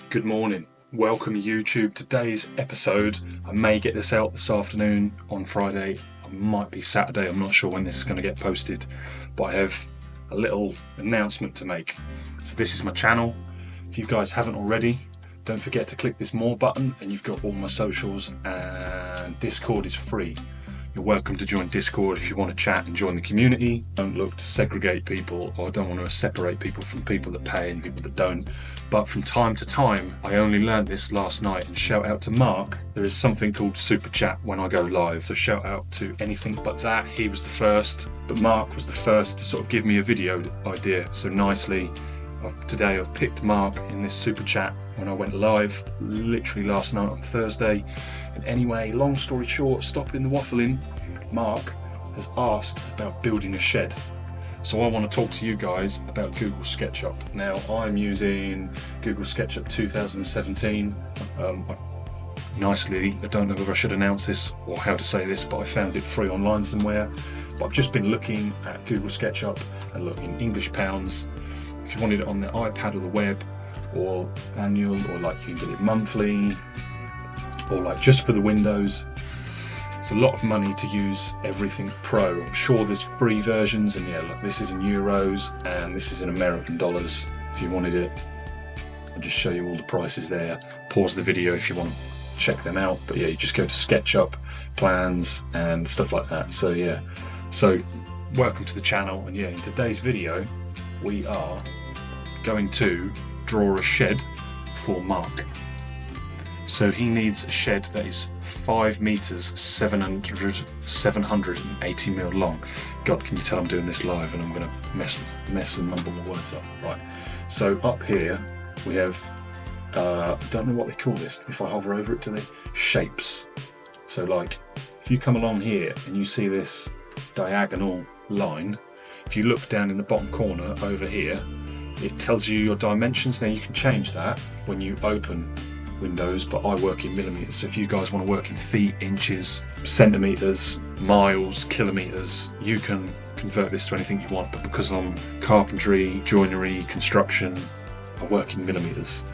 Good morning, welcome YouTube. Today's episode, I may get this out this afternoon on Friday, it might be Saturday, I'm not sure when this is going to get posted, but I have a little announcement to make. So this is my channel. If you guys haven't already, don't forget to click this more button and you've got all my socials, and Discord is free. You're welcome to join Discord if you want to chat and join the community. Don't look to segregate people, or I don't want to separate people from people that pay and people that don't. But from time to time, I only learned this last night, and shout out to Mark. There is something called Super Chat when I go live, so shout out to anything but that. He was the first, but Mark was the first to sort of give me a video idea. So nicely, today I've picked Mark in this Super Chat when I went live, literally last night on Thursday. And anyway, long story short, stopping the waffling, Mark has asked about building a shed. So I want to talk to you guys about Google Sketchup. Now I'm using Google Sketchup 2017. Nicely, I don't know whether I should announce this or how to say this, but I found it free online somewhere. But I've just been looking at Google Sketchup and looking English pounds. If you wanted it on the iPad or the web, or annual, or like you can get it monthly, or like just for the Windows. It's a lot of money to use everything Pro. I'm sure there's free versions, and yeah, look, this is in euros and this is in American dollars. If you wanted it, I'll just show you all the prices there. Pause the video if you want to check them out. But yeah, you just go to SketchUp, plans and stuff like that. So yeah, so welcome to the channel, and yeah, in today's video we are going to draw a shed for Mark. So he needs a shed that is 5 meters, 780 mil long. God, can you tell I'm doing this live and I'm going to mess and mumble my words up. Right. So up here we have, don't know what they call this. If I hover over it, to the shapes. So like, if you come along here and you see this diagonal line, if you look down in the bottom corner over here, it tells you your dimensions. Now you can change that when you open Windows, but I work in millimeters. So if you guys want to work in feet, inches, centimeters, miles, kilometers, you can convert this to anything you want. But because I'm carpentry, joinery, construction, I work in millimeters.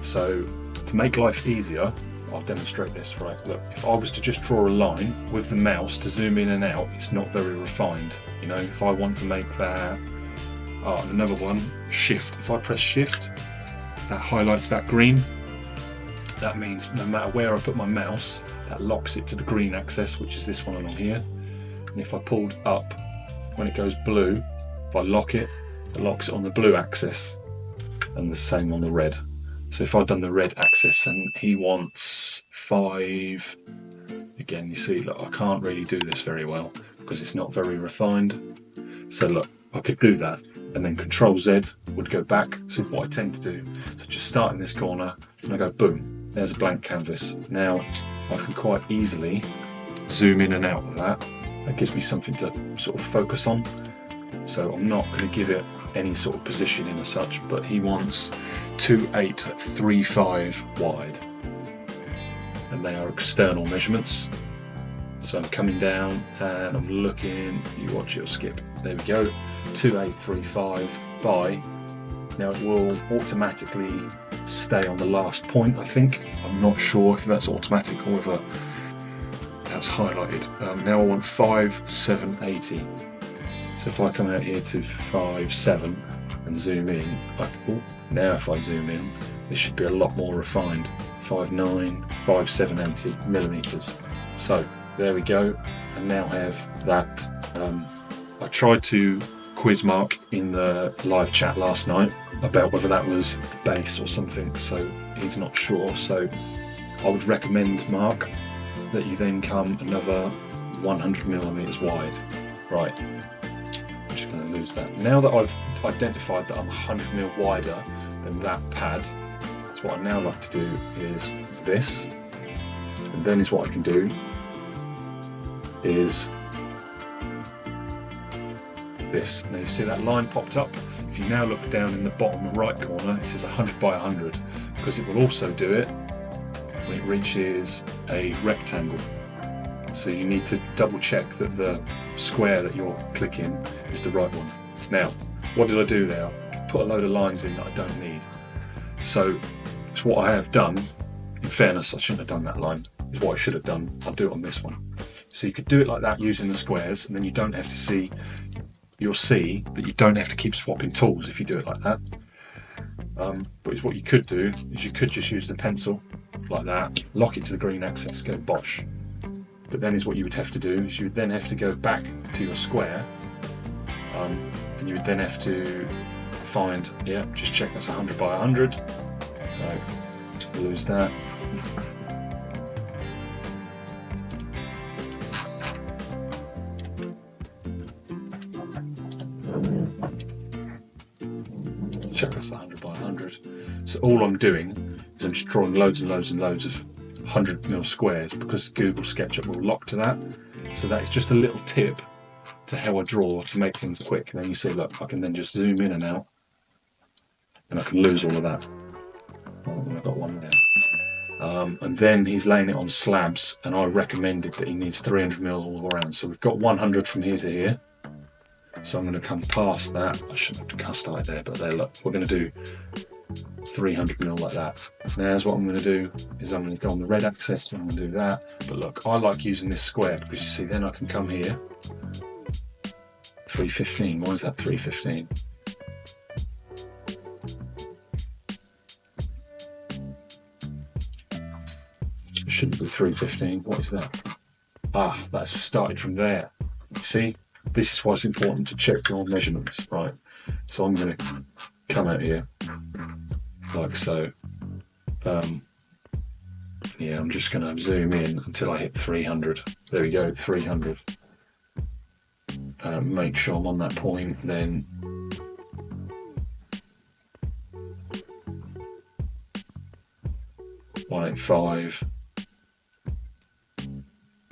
So to make life easier, I'll demonstrate this. Right, look, if I was to just draw a line with the mouse to zoom in and out, it's not very refined. You know, if I want to make that, and another one, shift. If I press shift, that highlights that green. That means no matter where I put my mouse, that locks it to the green axis, which is this one along here. And if I pulled up, when it goes blue, if I lock it, it locks it on the blue axis, and the same on the red. So if I've done the red axis and he wants 5, again, you see, look, I can't really do this very well because it's not very refined. So look, I could do that, and then Control Z would go back. So this is what I tend to do. So just start in this corner and I go boom, there's a blank canvas. Now I can quite easily zoom in and out of that. That gives me something to sort of focus on. So I'm not going to give it any sort of positioning as such, but he wants 2835 wide, and they are external measurements. So I'm coming down and I'm looking, you watch, it'll skip. There we go, 2835 by, now it will automatically stay on the last point, I think. I'm not sure if that's automatic or whether that's highlighted. Now I want 5780. So if I come out here to 57 and zoom in, now if I zoom in, this should be a lot more refined. 5780 millimeters. So there we go, and now have that. I tried to quiz Mark in the live chat last night about whether that was the base or something, so he's not sure. So I would recommend, Mark, that you then come another 100 millimeters wide. Right, I'm just going to lose that. Now that I've identified that I'm 100 mil wider than that pad, so what I now like to do is this, and then is what I can do is this. Now you see that line popped up. If you now look down in the bottom right corner, it says 100 by 100, because it will also do it when it reaches a rectangle. So you need to double check that the square that you're clicking is the right one. Now, what did I do there? I put a load of lines in that I don't need. So So what I have done, in fairness, I shouldn't have done that line, is what I should have done. I'll do it on this one. So you could do it like that using the squares, and then you don't have to see, you'll see that you don't have to keep swapping tools if you do it like that. But it's what you could do, is you could just use the pencil like that, lock it to the green axis, go bosh. But then is what you would have to do, is you would then have to go back to your square, and you would then have to find, yeah, just check that's 100 by 100. No, lose that. Check that's 100 by 100. So all I'm doing is I'm just drawing loads and loads and loads of 100mm squares, because Google Sketchup will lock to that. So that is just a little tip to how I draw to make things quick. And then you see, look, I can then just zoom in and out, and I can lose all of that. Oh, I've got one there. And then he's laying it on slabs, and I recommended that he needs 300mm all around. So we've got 100 from here to here. So I'm going to come past that. I shouldn't have cast it there, but there, look, we're going to do 300mm like that. Now, here's what I'm going to do, is I'm going to go on the red axis, and I'm going to do that. But look, I like using this square, because you see, then I can come here. 315, why is that 315? It shouldn't be 315, what is that? Ah, that's started from there. You see? This is why it's important to check your measurements, right? So I'm going to come out here, like so. Yeah, I'm just going to zoom in until I hit 300. There we go, 300. Make sure I'm on that point, then .185.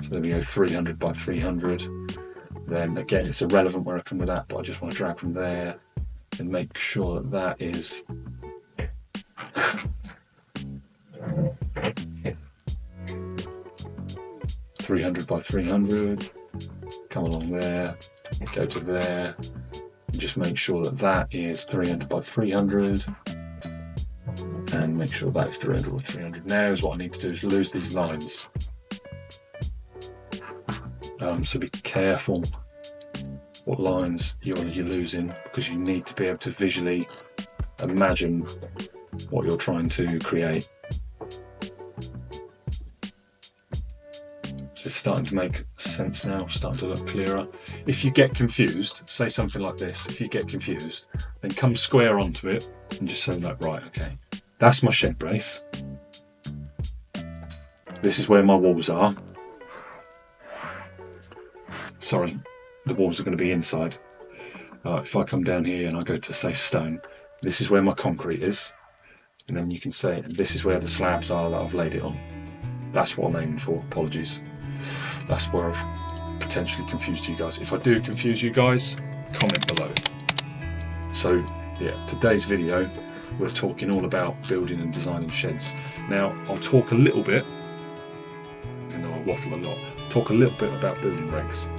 So there we go, 300 by 300. Then again, it's irrelevant where I come with that, but I just want to drag from there and make sure that that is .300 by 300. Come along there, go to there, and just make sure that that is 300 by 300, and make sure that is 300 by 300. Now is what I need to do, is lose these lines. So be careful what lines you're losing, because you need to be able to visually imagine what you're trying to create. So it's starting to make sense now, starting to look clearer. If you get confused, say something like this. If you get confused, then come square onto it and just say like, right, okay, that's my shed brace. This is where my walls are. Sorry, the walls are going to be inside. If I come down here and I go to say stone, this is where my concrete is. And then you can say, and this is where the slabs are that I've laid it on. That's what I'm aiming for, apologies. That's where I've potentially confused you guys. If I do confuse you guys, comment below. So yeah, today's video, we're talking all about building and designing sheds. Now, I'll talk a little bit, even though I waffle a lot, talk a little bit about building regs.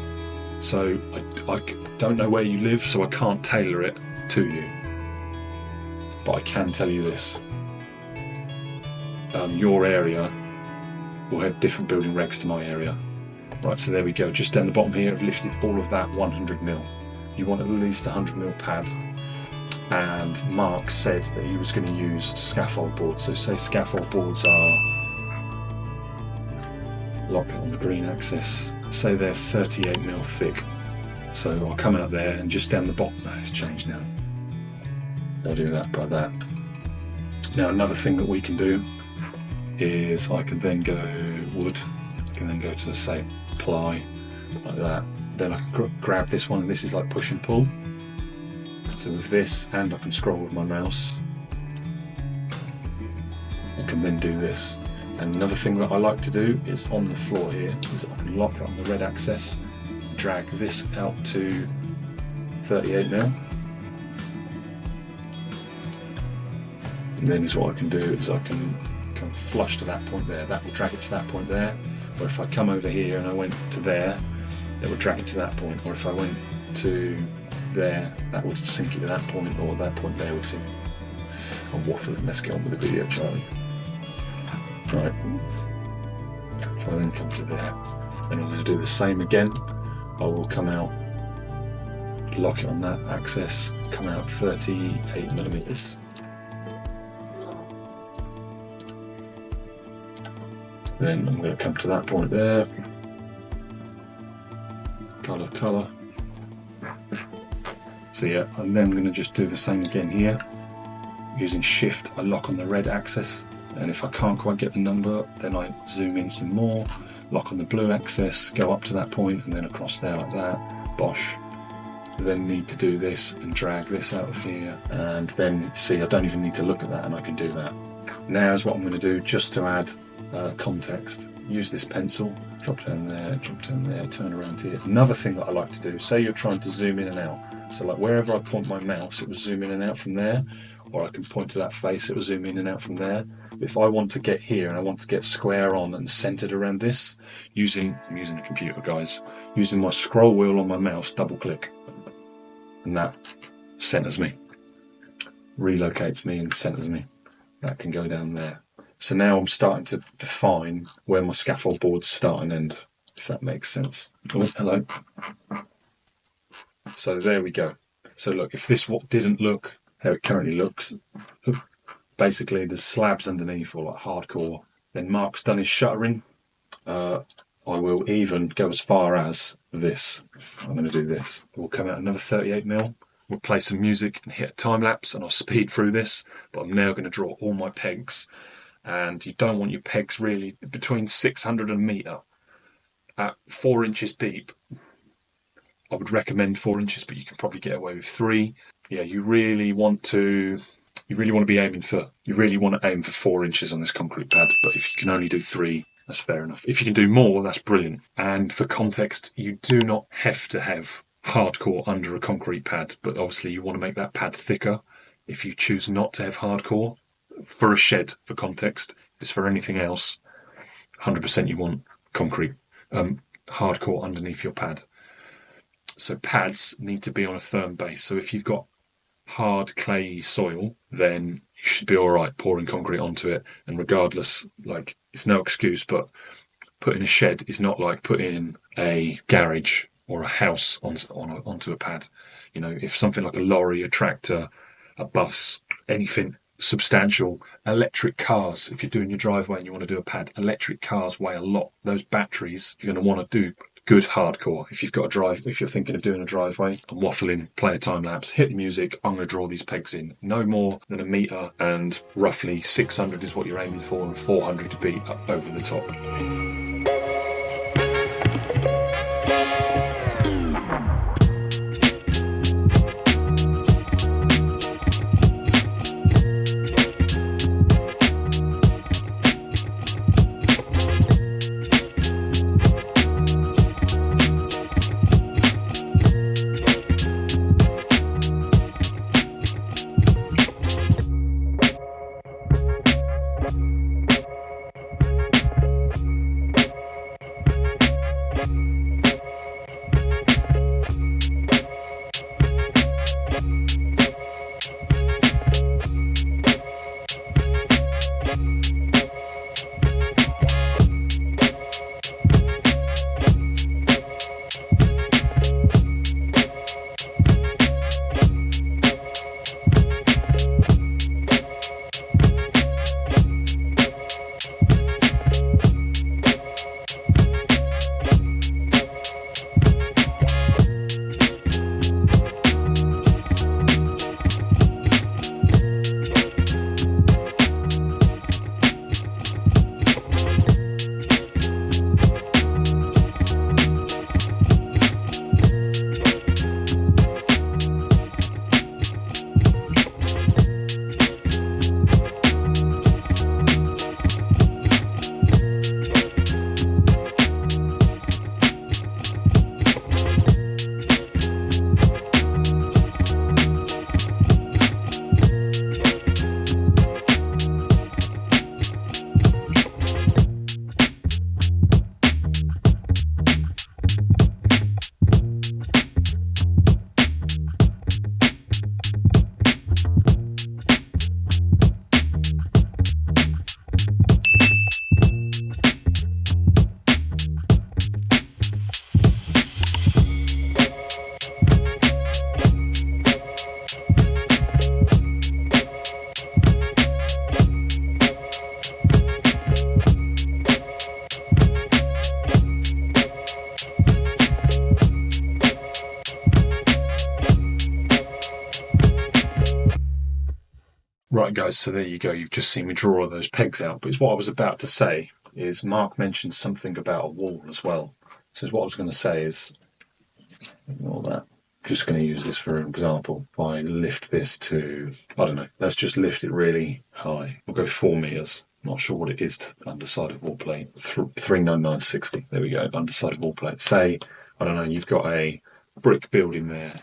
So I don't know where you live, so I can't tailor it to you. But I can tell you this. Your area will have different building regs to my area. Right, so there we go. Just down the bottom here, I've lifted all of that 100mm. You want at least 100mm pad. And Mark said that he was going to use scaffold boards. So say scaffold boards are, lock it on the green axis, say they're 38mm thick. So I'll come out there and just down the bottom, it's changed now. I'll do that by that. Now another thing that we can do is I can then go wood, I can then go to say ply, like that. Then I can grab this one, and this is like push and pull. So with this, and I can scroll with my mouse, I can then do this. And another thing that I like to do is on the floor here, is I can lock it on the red axis, drag this out to 38mm. And then is what I can do is I can come flush to that point there, that will drag it to that point there. Or if I come over here and I went to there, it will drag it to that point. Or if I went to there, that would sink it to that point, or that point there would sink it. I'm waffling, let's get on with the video, Charlie. Right, if I then come to there, then I'm going to do the same again. I will come out, lock it on that axis, come out 38mm. Then I'm going to come to that point there, colour. So yeah, and then I'm going to just do the same again here. Using shift, I lock on the red axis, and if I can't quite get the number, then I zoom in some more, lock on the blue axis, go up to that point, and then across there like that, bosh. Then need to do this and drag this out of here, and then see, I don't even need to look at that, and I can do that. Now is what I'm going to do, just to add context. Use this pencil, drop down there, turn around here. Another thing that I like to do, say you're trying to zoom in and out, so like wherever I point my mouse, it will zoom in and out from there, or I can point to that face, it will zoom in and out from there. If I want to get here and I want to get square on and centered around this, I'm using a computer, guys, using my scroll wheel on my mouse, double click, and that centers me, relocates me and centers me. That can go down there. So now I'm starting to define where my scaffold boards start and end, if that makes sense. Oh, hello. So there we go. So look, if this didn't look how it currently looks, basically the slabs underneath are like hardcore. Then Mark's done his shuttering. I will even go as far as this. I'm going to do this. We'll come out another 38mm. We'll play some music and hit a time lapse, and I'll speed through this. But I'm now going to draw all my pegs. And you don't want your pegs really between 600 and a metre at 4 inches deep. I would recommend 4 inches, but you can probably get away with 3. Yeah, you really want to be aiming for, you really want to aim for 4 inches on this concrete pad, but if you can only do 3, that's fair enough. If you can do more, that's brilliant. And for context, you do not have to have hardcore under a concrete pad, but obviously you want to make that pad thicker. If you choose not to have hardcore, for a shed, for context, if it's for anything else, 100% you want concrete, hardcore underneath your pad. So pads need to be on a firm base. So if you've got hard clayey soil, then you should be all right pouring concrete onto it. And regardless, like, it's no excuse, but putting a shed is not like putting a garage or a house onto a pad. You know, if something like a lorry, a tractor, a bus, anything substantial, electric cars, if you're doing your driveway and you want to do a pad, electric cars weigh a lot. Those batteries, you're going to want to do good hardcore. If you're thinking of doing a driveway, I'm waffling, play a time lapse, hit the music, I'm going to draw these pegs in. No more than a metre, and roughly 600 is what you're aiming for, and 400 to be up over the top. Right guys, so there you go, you've just seen me draw all those pegs out, but it's what I was about to say is Mark mentioned something about a wall as well. So what I was going to say is, ignore that. I'm just going to use this for an example. If I lift this to, I don't know, let's just lift it really high. We'll go 4 meters. Not sure what it is to underside wall plate. 399.60. There we go, underside wall plate. Say, I don't know, you've got a brick building there.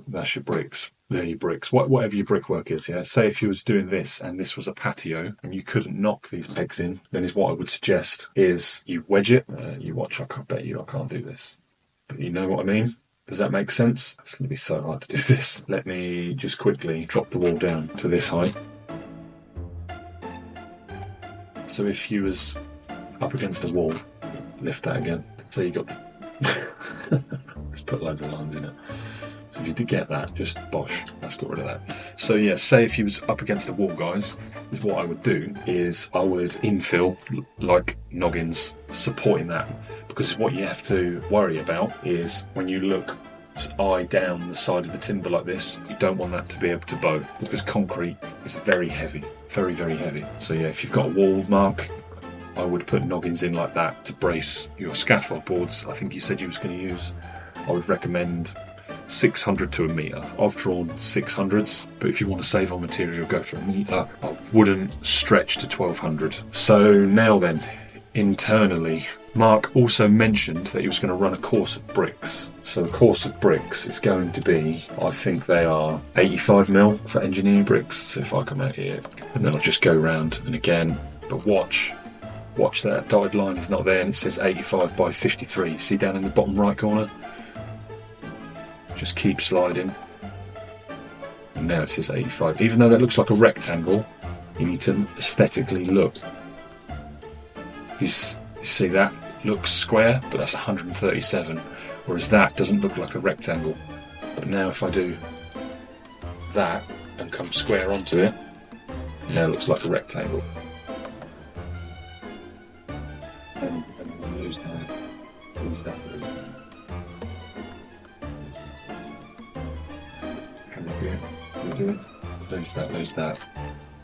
That's your bricks. They're your bricks. Whatever your brickwork is, yeah. Say if you was doing this and this was a patio and you couldn't knock these pegs in, then is what I would suggest is you wedge it. You watch, I bet you I can't do this. But you know what I mean? Does that make sense? It's going to be so hard to do this. Let me just quickly drop the wall down to this height. So if you was up against the wall, lift that again. So you got the... Let's put loads of lines in it. So if you did get that, just bosh, let's get rid of that. So yeah, say if you was up against the wall, guys, is what I would do is I would infill like noggins supporting that, because what you have to worry about is when you look eye down the side of the timber like this, you don't want that to be able to bow, because concrete is very heavy, very, very heavy. So yeah, if you've got a wall, Mark, I would put noggins in like that to brace your scaffold boards. I think you said you was going to use, I would recommend 600 to a metre. I've drawn 600s, but if you want to save on material, go for a metre. I wouldn't stretch to 1200. So now then, internally, Mark also mentioned that he was going to run a course of bricks. So a course of bricks is going to be, I think they are 85mm for engineering bricks. So if I come out here, and then I'll just go round, and again, but watch that dotted line is not there, and it says 85 by 53. See down in the bottom right corner? Just keep sliding, and now it says 85. Even though that looks like a rectangle, you need to aesthetically look. You see that looks square, but that's 137, whereas that doesn't look like a rectangle. But now if I do that and come square onto it, now it looks like a rectangle. And we'll lose that. Lose that. Lose that.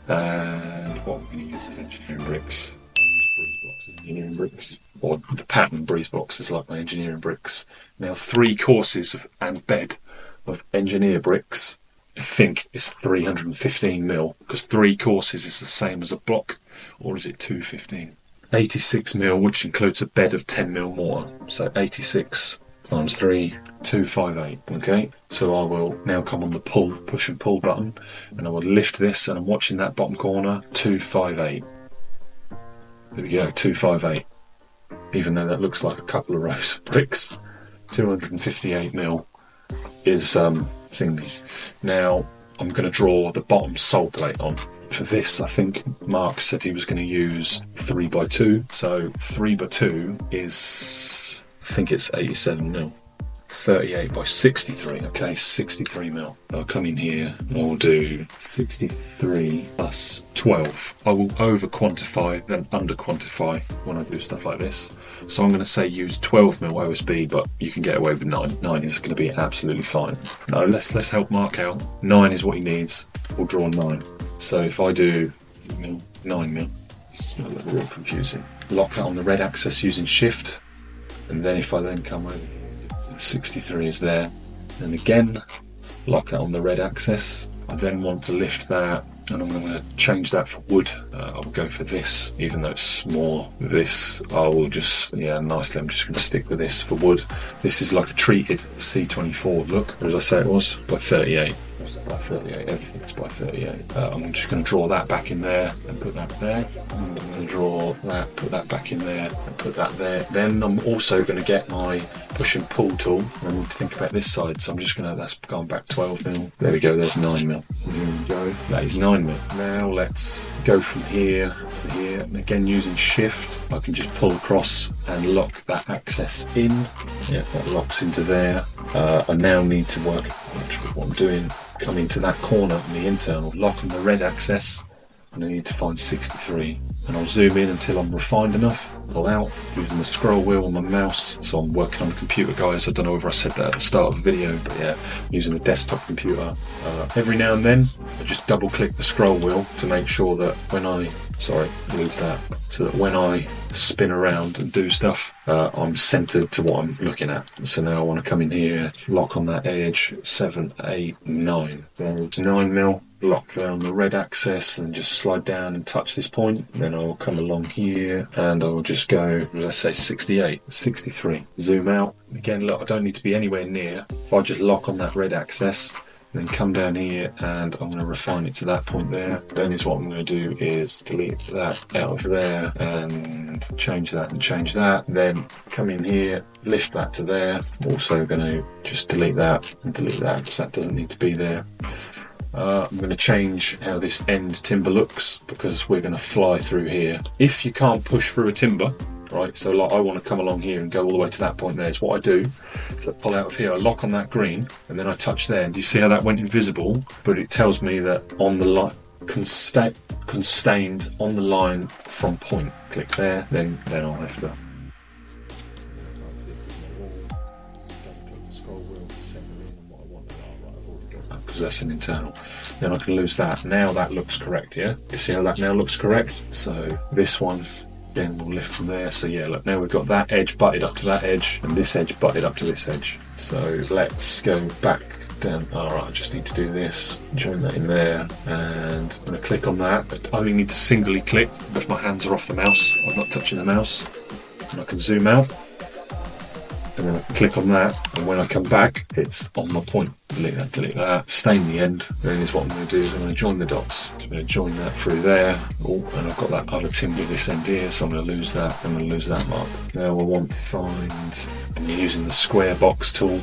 And what we're going to use is engineering bricks. I'll use breeze blocks as engineering bricks, or the pattern breeze blocks is like my engineering bricks. Now 3 courses and bed of engineer bricks, I think is 315mm, because 3 courses is the same as a block, or is it 215? 86mm, which includes a bed of 10mm mortar, so 86 times 3, 258. Okay, so I will now come on the push and pull button, and I will lift this, and I'm watching that bottom corner, 258. There we go, 258. Even though that looks like a couple of rows of bricks, 258mm is thingy. Now I'm going to draw the bottom sole plate on. For this, I think Mark said he was going to use 3x2, so 3x2 is, I think it's 87mm. 38 by 63, okay, 63mm. I'll come in here and I'll do 63 plus 12. I will over quantify than under quantify when I do stuff like this. So I'm going to say use 12mm OSB, but you can get away with 9. 9 is going to be absolutely fine. No, let's help Mark out. 9 is what he needs. We'll draw 9. So if I do 9mm, it's a little bit confusing. Lock that on the red axis using shift, and then if I then come over, 63 is there, and again lock that on the red axis. I then want to lift that, and I'm going to change that for wood. I'll go for this, even though it's more this. I will just, yeah, nicely, I'm just going to stick with this for wood. This is like a treated C24 look, or did I say it was? By 38. By 38, everything's by 38. I'm just going to draw that back in there and put that there. I'm going to draw that, put that back in there and put that there. Then I'm also going to get my push and pull tool, and I need to think about this side, so I'm just going to, that's gone back 12mm. There we go, there's 9mm. Here we go, that is 9mm. Now let's go from here to here, and again using shift, I can just pull across and lock that access in. Yeah, that locks into there. I now need to work actually what I'm doing. Come into that corner in the internal, lock on the red axis, and I need to find 63, and I'll zoom in until I'm refined enough, pull out using the scroll wheel on my mouse. So I'm working on a computer, guys. I don't know whether I said that at the start of the video, but yeah, I'm using the desktop computer. Every now and then I just double click the scroll wheel to make sure that when I so that when I spin around and do stuff, I'm centered to what I'm looking at. So now I want to come in here, lock on that edge, 7, 8, 9. There's 9mm, lock there on the red axis, and just slide down and touch this point. Then I'll come along here and I'll just go, let's say 68, 63. Zoom out. Again, look, I don't need to be anywhere near. If I just lock on that red axis, then come down here and I'm going to refine it to that point there. Then is what I'm going to do is delete that out of there and change that and change that. Then come in here, lift that to there. I'm also going to just delete that and delete that because that doesn't need to be there. I'm going to change how this end timber looks because we're going to fly through here. If you can't push through a timber, right, so like I want to come along here and go all the way to that point there, is what I do. So I pull out of here, I lock on that green, and then I touch there. And do you see how that went invisible? But it tells me that on the line, constrained on the line from point. Click there, then I'll have to. Because that's an internal. Then I can lose that. Now that looks correct, yeah? You see how that now looks correct? So this one, again, we'll lift from there. So yeah, look, now we've got that edge butted up to that edge and this edge butted up to this edge. So let's go back down. Alright, I just need to do this. Join that in there, and I'm going to click on that. But I only need to singly click because my hands are off the mouse. I'm not touching the mouse. And I can zoom out. And then I can click on that, and when I come back, it's on my point. Delete that, stain the end. Then is what I'm going to do is I'm going to join the dots. So I'm going to join that through there. Oh, and I've got that other timber this end here, so I'm going to lose that. I'm going to lose that mark. Now I want to find, and you're using the square box tool.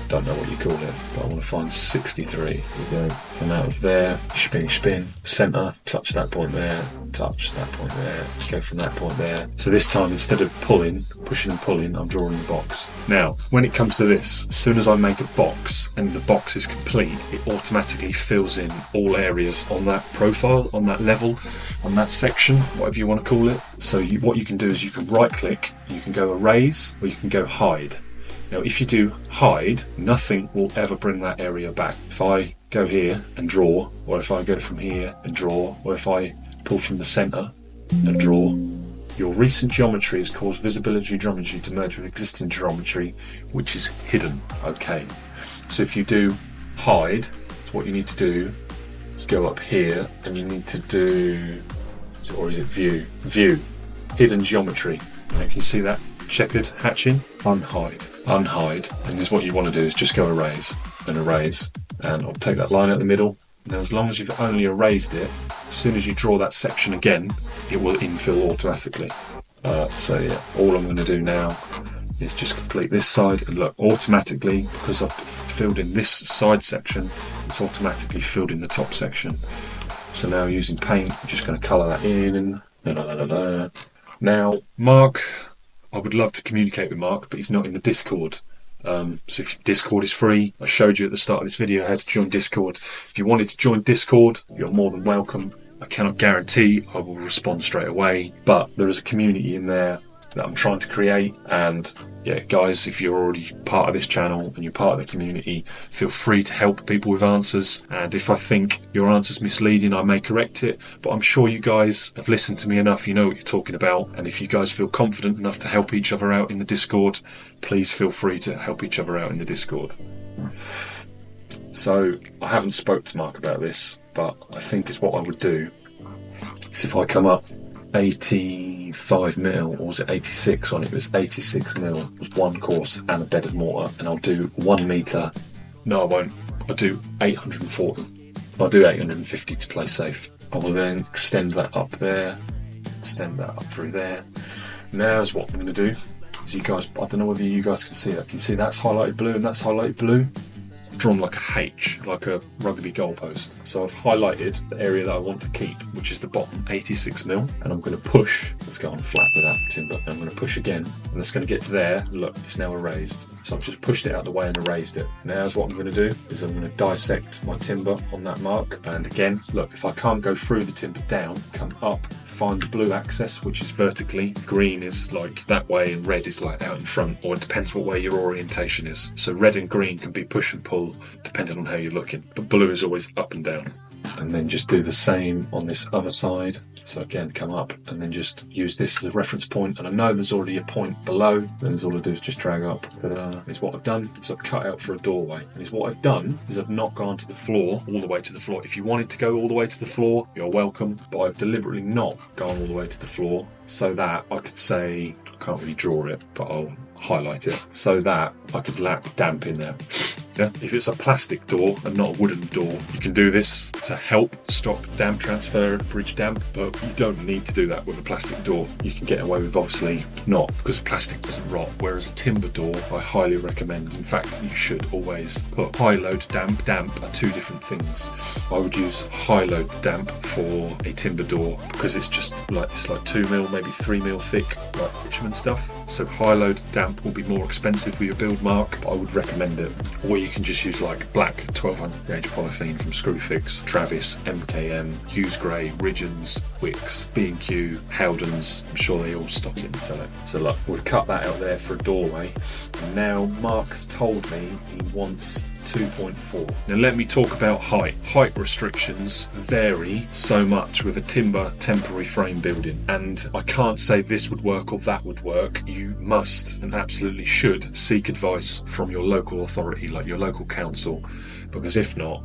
Don't know what you call it, but I want to find 63. Here we go. Come out of there, spin, center, touch that point there, touch that point there, go from that point there. So this time, instead of pushing and pulling, I'm drawing the box. Now, when it comes to this, as soon as I make a box and the box is complete, it automatically fills in all areas on that profile, on that level, on that section, whatever you want to call it. So what you can do is you can right click, you can go erase, or you can go hide. Now, if you do hide, nothing will ever bring that area back. If I go here and draw, or if I go from here and draw, or if I pull from the center and draw, your recent geometry has caused visibility geometry to merge with existing geometry, which is hidden. Okay. So if you do hide, what you need to do is go up here and you need to do, or is it view? View, hidden geometry. And you can see that checkered hatching, unhide. Unhide, and this what you want to do is just go erase, and I'll take that line out the middle. Now as long as you've only erased it, as soon as you draw that section again, it will infill automatically. So yeah, all I'm going to do now is just complete this side, and look, automatically, because I've filled in this side section, it's automatically filled in the top section. So now using paint, I'm just going to colour that in, and now Mark, I would love to communicate with Mark, but he's not in the Discord. So if Discord is free, I showed you at the start of this video how to join Discord. If you wanted to join Discord, you're more than welcome. I cannot guarantee I will respond straight away, but there is a community in there that I'm trying to create, and yeah, guys, if you're already part of this channel and you're part of the community, feel free to help people with answers, and if I think your answer's misleading, I may correct it, but I'm sure you guys have listened to me enough, you know what you're talking about, and if you guys feel confident enough to help each other out in the Discord, please feel free to help each other out in the Discord. So I haven't spoke to Mark about this, but I think is what I would do is if I come up 85mm, or was it 86 on it? It was 86mm. It was one course and a bed of mortar, and I'll do 1 metre. No, I won't. I'll do 840. I'll do 850 to play safe. I will then extend that up there, extend that up through there. Now is what I'm going to do. So you guys, I don't know whether you guys can see that. Can you see that's highlighted blue and that's highlighted blue? Drawn like a H, like a rugby goalpost. So I've highlighted the area that I want to keep, which is the bottom 86mm, and I'm going to push. Let's go on flat with that timber. And I'm going to push again, and it's going to get to there. Look, it's now erased. So I've just pushed it out of the way and erased it. Now what I'm going to do is I'm going to dissect my timber on that mark. And again, look, if I can't go through the timber down, come up find the blue axis, which is vertically, green is like that way, and red is like out in front, or it depends what way your orientation is. So red and green can be push and pull depending on how you're looking, but blue is always up and down. And then just do the same on this other side. So again, come up and then just use this as a reference point. And I know there's already a point below, then all I do is just drag up. Is what I've done is I've cut out for a doorway. And is what I've done is I've not gone to the floor, all the way to the floor. If you wanted to go all the way to the floor, you're welcome, but I've deliberately not gone all the way to the floor so that I could say, I can't really draw it, but I'll highlight it, so that I could lap damp in there. Yeah? If it's a plastic door and not a wooden door, you can do this to help stop damp transfer, bridge damp, but you don't need to do that with a plastic door. You can get away with obviously not, because plastic doesn't rot, whereas a timber door I highly recommend. In fact, you should always put high load damp. Damp are two different things. I would use high load damp for a timber door because it's just like, it's like 2mm, maybe 3mm thick, like bitumen stuff. So high load damp will be more expensive with your build mark, but I would recommend it. Or you can just use like black 1200 gauge polythene from Screwfix, Travis, MKM, Hughes Gray, Ridgeons, Wicks, B&Q, Howdens. I'm sure they all stock it and sell it. So look, we'll cut that out there for a doorway. And now Mark has told me he wants 2.4. Now let me talk about height. Height restrictions vary so much with a timber temporary frame building, and I can't say this would work or that would work. You must and absolutely should seek advice from your local authority, like your local council, because if not,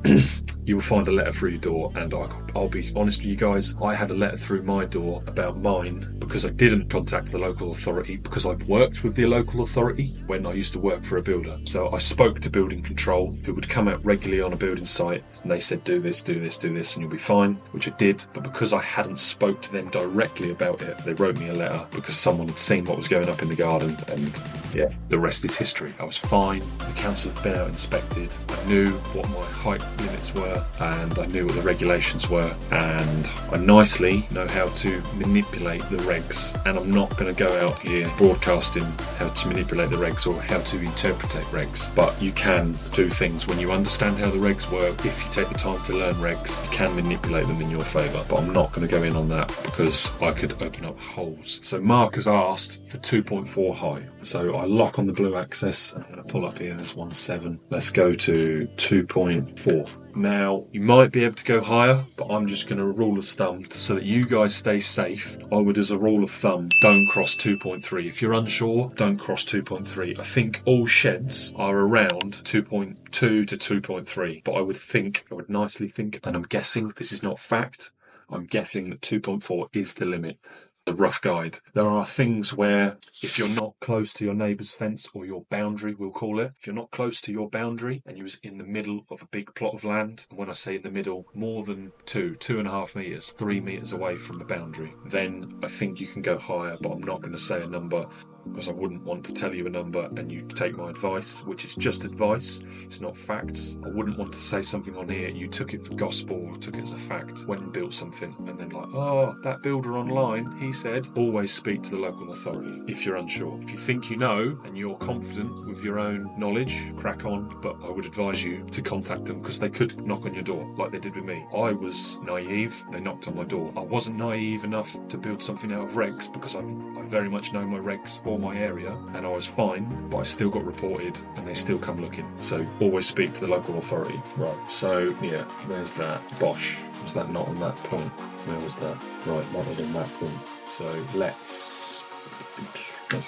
you will find a letter through your door. And I'll be honest with you guys, I had a letter through my door about mine because I didn't contact the local authority, because I'd worked with the local authority when I used to work for a builder. So I spoke to building control, who would come out regularly on a building site, and they said do this, do this, do this, and you'll be fine, which I did. But because I hadn't spoke to them directly about it, they wrote me a letter because someone had seen what was going up in the garden, and yeah, the rest is history. I was fine. The council had been out inspected. I knew what my height limits were, and I knew what the regulations were, and I nicely know how to manipulate the regs. And I'm not going to go out here broadcasting how to manipulate the regs or how to interpret regs, but you can do things when you understand how the regs work. If you take the time to learn regs, you can manipulate them in your favour, but I'm not going to go in on that because I could open up holes. So Mark has asked for 2.4 high, so I lock on the blue axis. I'm going to pull up here, there's 1.7. Let's go to 2.4. Now, you might be able to go higher, but I'm just going to rule of thumb so that you guys stay safe. I would, as a rule of thumb, don't cross 2.3. If you're unsure, don't cross 2.3. I think all sheds are around 2.2 to 2.3, but I would nicely think, and I'm guessing, this is not fact, I'm guessing that 2.4 is the limit. The rough guide. There are things where if you're not close to your neighbour's fence, or your boundary, we'll call it, if you're not close to your boundary and you was in the middle of a big plot of land, and when I say in the middle, more than 2.5 metres, 3 metres away from the boundary, then I think you can go higher, but I'm not going to say a number because I wouldn't want to tell you a number and you take my advice, which is just advice, it's not facts. I wouldn't want to say something on here, you took it for gospel or took it as a fact, went and built something, and then like, oh, that builder online, he said. Always speak to the local authority if you're unsure. If you think you know and you're confident with your own knowledge, crack on, but I would advise you to contact them because they could knock on your door like they did with me. I was naive, they knocked on my door. I wasn't naive enough to build something out of regs because I very much know my regs or my area, and I was fine, but I still got reported and they still come looking. So always speak to the local authority. Right, so yeah, there's that. Bosh, was that not on that point? Where was that? Right, that was on that point. So let's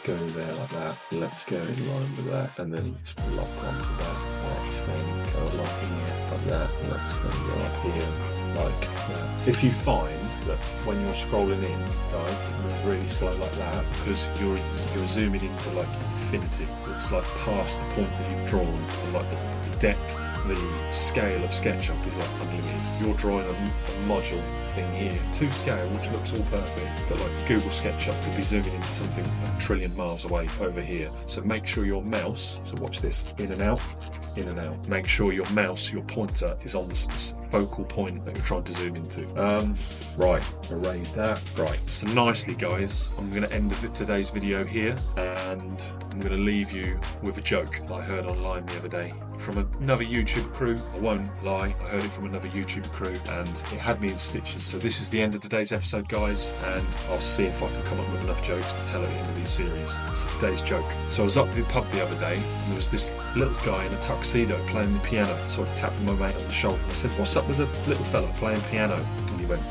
go there like that. Let's go in line with that, and then let's lock onto that. Let's then go lock in here like that. Let's then go up here like that. If you find that when you're scrolling in, guys, it moves really slow like that because you're zooming into like infinity. It's like past the point that you've drawn, and like the depth, the scale of Sketchup is like unlimited. You're drawing a module thing here to scale, which looks all perfect, but like Google SketchUp could be zooming into something a trillion miles away over here. So make sure your mouse, so watch this, in and out, in and out. Make sure your mouse, your pointer, is on the focal point that you're trying to zoom into. Right, erase that. Right, so nicely guys, I'm going to end today's video here, and I'm going to leave you with a joke that I heard online the other day from another YouTuber YouTube crew. I won't lie, I heard it from another YouTube crew and it had me in stitches. So this is the end of today's episode, guys, and I'll see if I can come up with enough jokes to tell at the end of these series. So today's joke. So I was up at the pub the other day and there was this little guy in a tuxedo playing the piano. So I tapped my mate on the shoulder and I said, "What's up with the little fella playing piano?" And he went,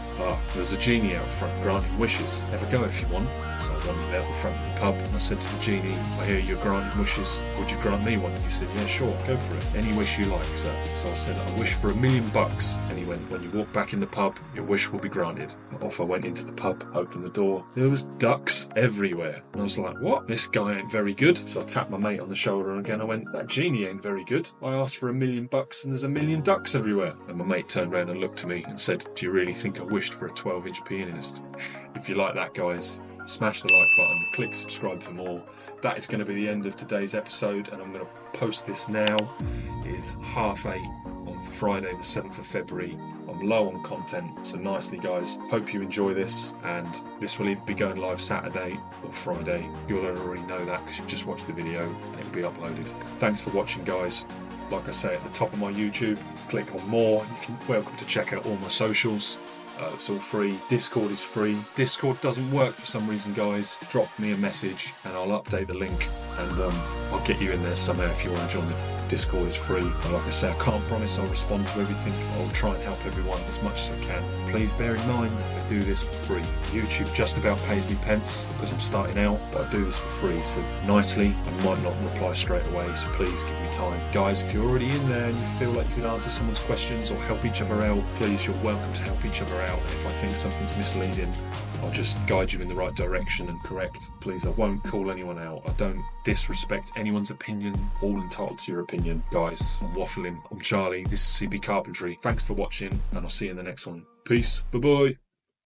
"There's a genie out front granting wishes. Have a go if you want." So I wandered out the front of the pub and I said to the genie, "I hear you're granting wishes. Would you grant me one?" And he said, "Yeah, sure, go for it. Any wish you like, sir." So I said, "I wish for $1 million." And he went, "When you walk back in the pub, your wish will be granted." And off I went into the pub, opened the door. There was ducks everywhere. And I was like, "What? This guy ain't very good." So I tapped my mate on the shoulder and again I went, "That genie ain't very good. I asked for $1 million and there's 1 million ducks everywhere." And my mate turned around and looked at me and said, "Do you really think I wished for a 12-inch pianist?" If you like that, guys, smash the like button, click subscribe for more. That is going to be the end of today's episode, and I'm going to post this now. It is 8:30 on Friday the 7th of February. I'm low on content, so nicely, guys. Hope you enjoy this, and this will either be going live Saturday or Friday. You'll already know that because you've just watched the video and it'll be uploaded. Thanks for watching, guys. Like I say at the top of my YouTube, click on more. Welcome to check out all my socials. It's all free. Discord is free. Discord doesn't work for some reason, guys. Drop me a message and I'll update the link and I'll get you in there somehow if you want to join the Discord. Is free. But like I say, I can't promise I'll respond to everything. I'll try and help everyone as much as I can. Please bear in mind, I do this for free. YouTube just about pays me pence because I'm starting out, but I do this for free. So nicely, I might not reply straight away, so please give me time. Guys, if you're already in there and you feel like you can answer someone's questions or help each other out, please, you're welcome to help each other out. If I think something's misleading, I'll just guide you in the right direction and correct. Please, I won't call anyone out. I don't disrespect anyone's opinion. All entitled to your opinion. Guys, I'm waffling. I'm Charlie. This is CB Carpentry. Thanks for watching, and I'll see you in the next one. Peace. Bye-bye.